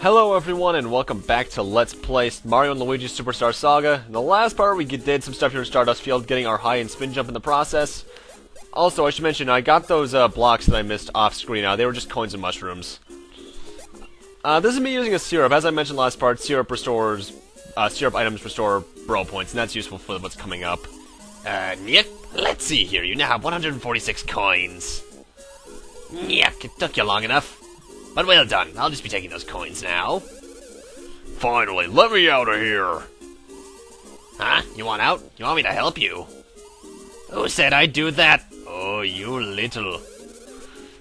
Hello everyone and welcome back to Let's Play Mario and Luigi Superstar Saga. In the last part we did some stuff here in Stardust Field, getting our high and spin jump in the process. Also, I should mention, I got those blocks that I missed off screen. They were just coins and mushrooms. This is me using a syrup. As I mentioned last part, syrup items restore bro points, and that's useful for what's coming up. Nyek, let's see here. You now have 146 coins. Nyek, it took you long enough. But well done. I'll just be taking those coins now. Finally, let me out of here. Huh? You want out? You want me to help you? Who said I'd do that? Oh, you little...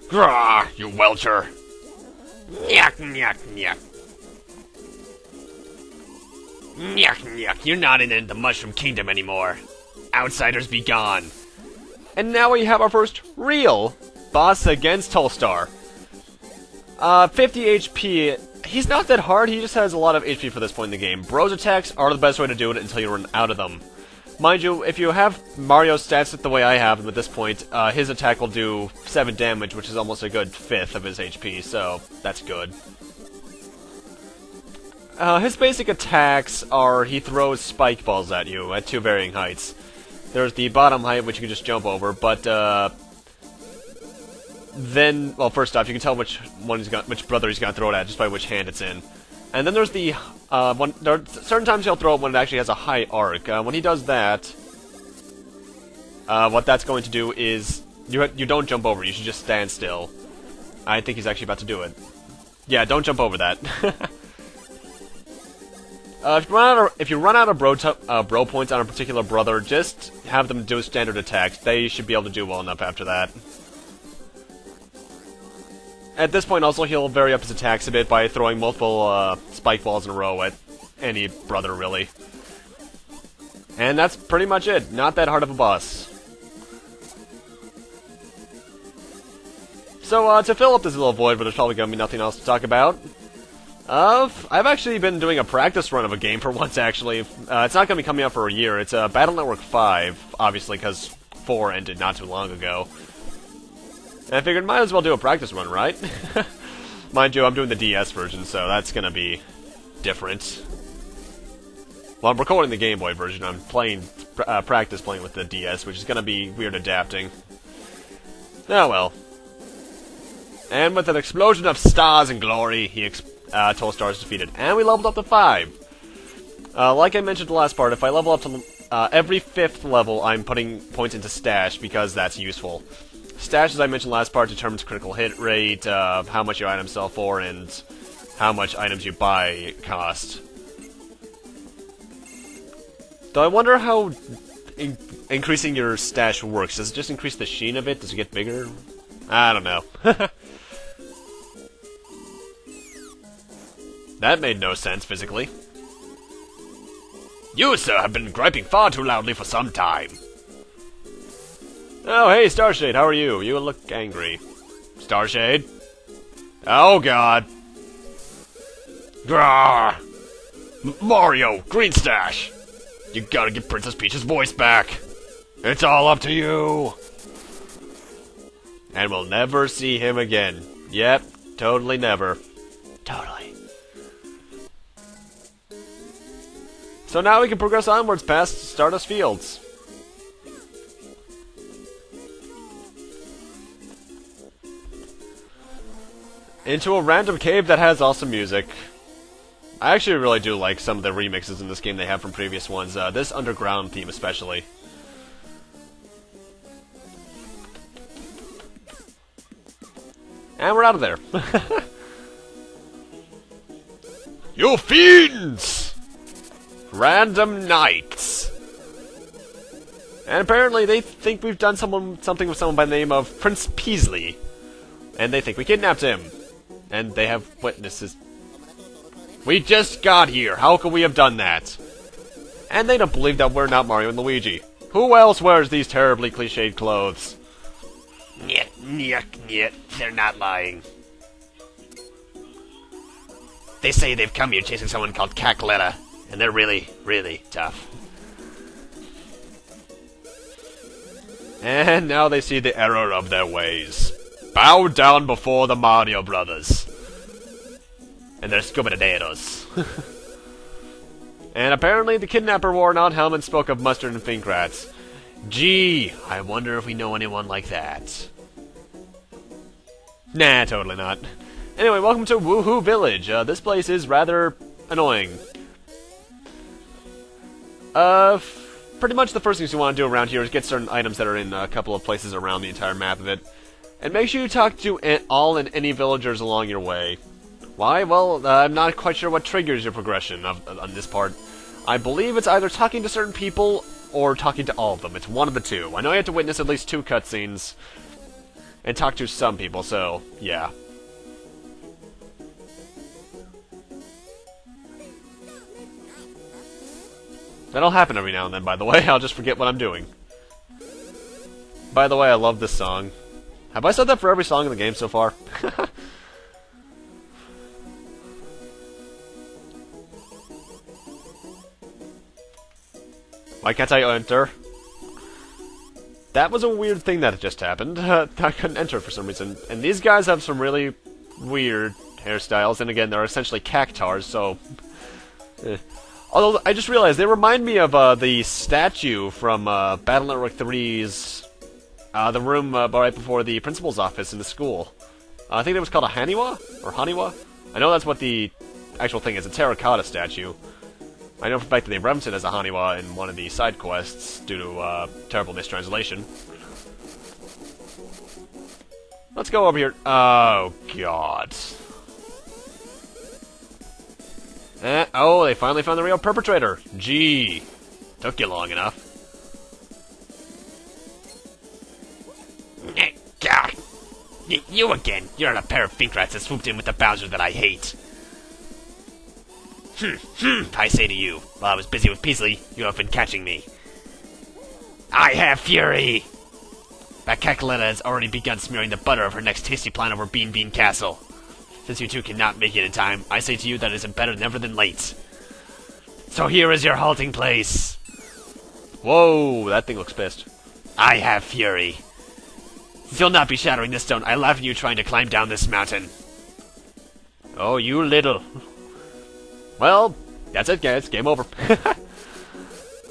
Grah, you welcher. Nyek, nyek, nyek. Nyek, nyek. You're not in the Mushroom Kingdom anymore. Outsiders be gone. And now we have our first real boss against Tolstar. 50 HP. He's not that hard, he just has a lot of HP for this point in the game. Bros attacks are the best way to do it until you run out of them. Mind you, if you have Mario's stats the way I have them at this point, his attack will do 7 damage, which is almost a good fifth of his HP, so that's good. His basic attacks are he throws spike balls at you at 2 varying heights. There's the bottom height, which you can just jump over, but then, well, first off, you can tell which brother he's gonna throw it at just by which hand it's in. And then there's the there are certain times he'll throw it when it actually has a high arc. When he does that, what that's going to do is you don't jump over. You should just stand still. I think he's actually about to do it. Yeah, don't jump over that. If you run out of bro points on a particular brother, just have them do standard attacks. They should be able to do well enough after that. At this point, also, he'll vary up his attacks a bit by throwing multiple spike balls in a row at any brother, really. And that's pretty much it. Not that hard of a boss. So, to fill up this little void where there's probably going to be nothing else to talk about, I've actually been doing a practice run of a game for once, actually. It's not going to be coming out for a year. It's Battle Network 5, obviously, because 4 ended not too long ago. And I figured, might as well do a practice run, right? Mind you, I'm doing the DS version, so that's gonna be different. Well, I'm recording the Game Boy version. I'm playing, practice playing with the DS, which is gonna be weird adapting. Oh well. And with an explosion of stars and glory, Tolstar is defeated. And we leveled up to 5. Like I mentioned the last part, if I level up to every 5th level, I'm putting points into Stash, because that's useful. Stash, as I mentioned last part, determines critical hit rate, how much your items sell for, and how much items you buy cost. Though I wonder how increasing your stash works. Does it just increase the sheen of it? Does it get bigger? I don't know. That made no sense physically. You, sir, have been griping far too loudly for some time. Oh, hey, Starshade, how are you? You look angry. Starshade? Oh, God. Grah! Mario, Green Stash! You gotta get Princess Peach's voice back. It's all up to you. And we'll never see him again. Yep, totally never. Totally. So now we can progress onwards past Stardust Fields. Into a random cave that has awesome music. I actually really do like some of the remixes in this game they have from previous ones. This underground theme especially. And we're out of there. You fiends! Random Knights. And apparently they think we've done something with someone by the name of Prince Peasley. And they think we kidnapped him. And they have witnesses. We just got here. How could we have done that? And they don't believe that we're not Mario and Luigi. Who else wears these terribly cliched clothes? Nyek, nyek, nyek. They're not lying. They say they've come here chasing someone called Cackletta, and they're really, really tough. And now they see the error of their ways. Bow down before the Mario Brothers. and they're scuba-de-dados. And apparently the kidnapper wore an odd helmet and spoke of mustard and fink rats. Gee, I wonder if we know anyone like that. Nah, totally not. Anyway, welcome to Woohoo Village. This place is rather annoying. Pretty much the first things you want to do around here is get certain items that are in a couple of places around the entire map of it. And make sure you talk to all and any villagers along your way. Why? Well, I'm not quite sure what triggers your progression on this part. I believe it's either talking to certain people or talking to all of them. It's one of the two. I know you have to witness at least 2 cutscenes and talk to some people, so yeah. That'll happen every now and then, by the way. I'll just forget what I'm doing. By the way, I love this song. Have I said that for every song in the game so far? Why can't I enter? That was a weird thing that just happened. I couldn't enter for some reason. And these guys have some really weird hairstyles, and again, they're essentially cactars, so... Although, I just realized, they remind me of the statue from Battle Network 3's... the room right before the principal's office in the school. I think it was called a Haniwa? Or Haniwa? I know that's what the actual thing is, a terracotta statue. I know for a fact that they referenced it as a Haniwa in one of the side quests due to terrible mistranslation. Let's go over here. Oh, God. Oh, they finally found the real perpetrator. Gee. Took you long enough. God. You again. You're a pair of fink rats that swooped in with the Bowser that I hate. I say to you, while I was busy with Peasley, you have been catching me. I have fury! That Cacaletta has already begun smearing the butter of her next tasty plan over Bean Bean Castle. Since you two cannot make it in time, I say to you that it is better never than late. So here is your halting place. Whoa, that thing looks pissed. I have fury. Since you'll not be shattering this stone, I laugh at you trying to climb down this mountain. Oh, you little... Well, that's it, guys. Game over.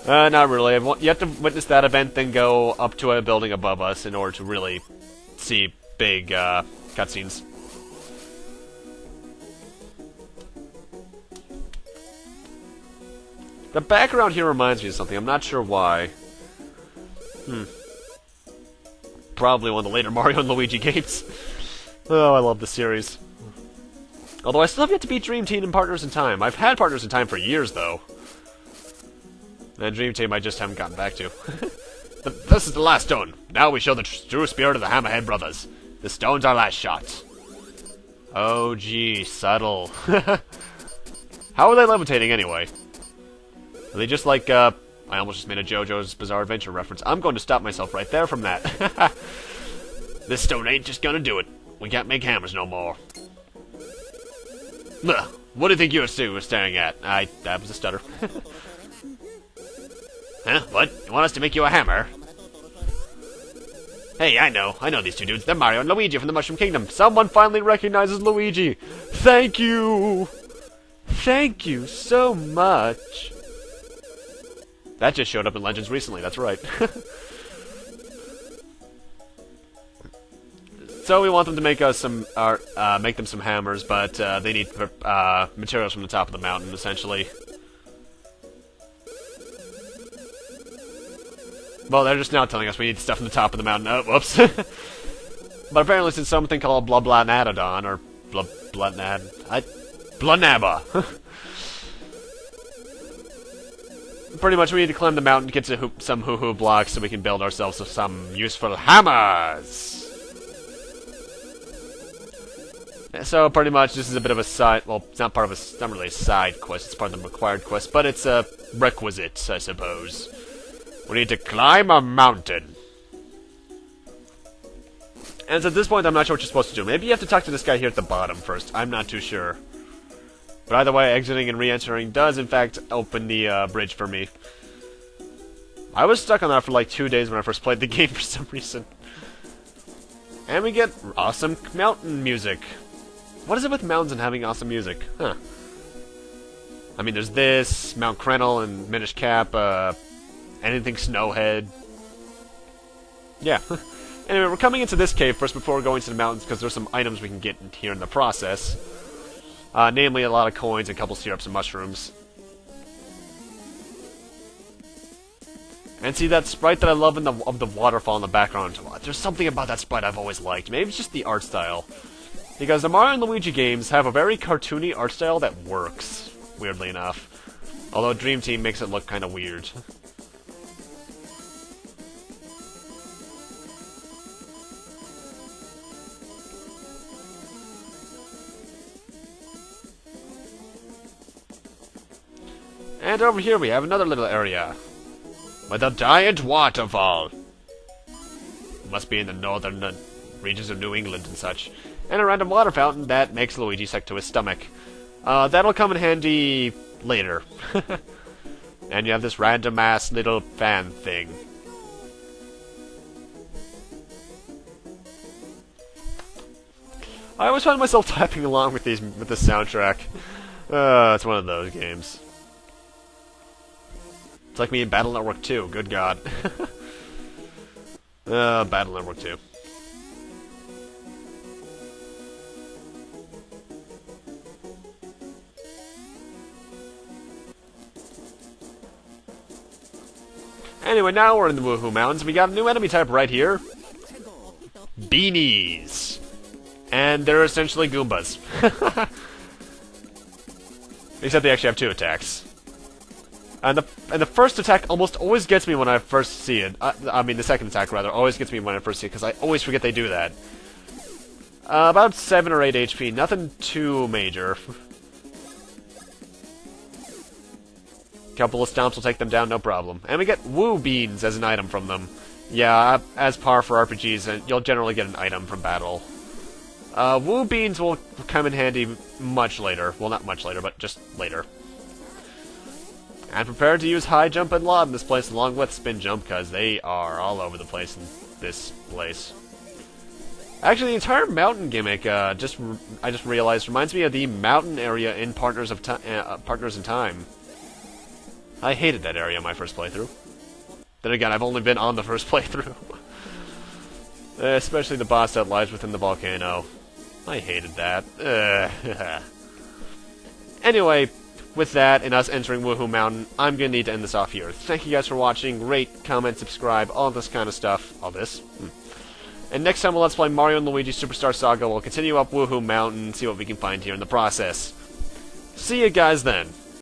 Not really. You have to witness that event, then go up to a building above us in order to really see big cutscenes. The background here reminds me of something. I'm not sure why. Probably one of the later Mario and Luigi games. Oh, I love this series. Although I still have yet to beat Dream Team and Partners in Time. I've had Partners in Time for years, though. And Dream Team I just haven't gotten back to. This is the last stone. Now we show the true spirit of the Hammerhead brothers. The stone's our last shot. Oh, gee, subtle. How are they levitating, anyway? Are they just like, I almost just made a JoJo's Bizarre Adventure reference. I'm going to stop myself right there from that. This stone ain't just gonna do it. We can't make hammers no more. Ugh, what do you think you were staring at? That was a stutter. Huh? What? You want us to make you a hammer? Hey, I know these two dudes. They're Mario and Luigi from the Mushroom Kingdom. Someone finally recognizes Luigi. Thank you! Thank you so much. That just showed up in Legends recently, that's right. So we want them to make us make them some hammers, but they need materials from the top of the mountain, essentially. Well, they're just now telling us we need stuff from the top of the mountain. Oh, whoops. But apparently it's something called Blablanadodon, or Blunabba. Pretty much we need to climb the mountain, get to some hoo-hoo blocks so we can build ourselves some useful hammers. So pretty much this is a bit of a side, well, it's not not really a side quest, it's part of the required quest, but it's a requisite, I suppose. We need to climb a mountain. And at this point I'm not sure what you're supposed to do. Maybe you have to talk to this guy here at the bottom first, I'm not too sure. But either way, exiting and re-entering does in fact open the bridge for me. I was stuck on that for like 2 days when I first played the game for some reason. And we get awesome mountain music. What is it with mountains and having awesome music? Huh. I mean, there's this, Mount Krennel and Minish Cap, anything Snowhead. Yeah. Anyway, we're coming into this cave first before going to the mountains because there's some items we can get in here in the process. Namely, a lot of coins, a couple syrups and mushrooms. And see that sprite that I love of the waterfall in the background? There's something about that sprite I've always liked. Maybe it's just the art style. Because the Mario and Luigi games have a very cartoony art style that works, weirdly enough. Although Dream Team makes it look kind of weird. And over here we have another little area. With a giant waterfall. Must be in the northern regions of New England and such. And a random water fountain that makes Luigi sick to his stomach. That'll come in handy later. And you have this random-ass little fan thing. I always find myself typing along with this soundtrack. It's one of those games. It's like me in Battle Network 2, good god. Battle Network 2. Anyway, now we're in the Woohoo Mountains. We got a new enemy type right here. Beanies. And they're essentially Goombas. Except they actually have 2 attacks. And the first attack almost always gets me when I first see it. I mean, the second attack, rather, always gets me when I first see it, because I always forget they do that. About 7 or 8 HP, nothing too major. Couple of stomps will take them down, no problem. And we get Woo Beans as an item from them. Yeah, as par for RPGs, you'll generally get an item from battle. Woo Beans will come in handy much later. Well, not much later, but just later. And prepare to use high jump and lob in this place along with spin jump, because they are all over the place in this place. Actually, the entire mountain gimmick, I just realized, reminds me of the mountain area in Partners in Time. I hated that area on my first playthrough. Then again, I've only been on the first playthrough. Especially the boss that lies within the volcano. I hated that. Anyway, with that, and us entering Woohoo Mountain, I'm gonna need to end this off here. Thank you guys for watching. Rate, comment, subscribe, all this kind of stuff. All this. And next time we'll Let's Play Mario and Luigi Superstar Saga. We'll continue up Woohoo Mountain, see what we can find here in the process. See you guys then.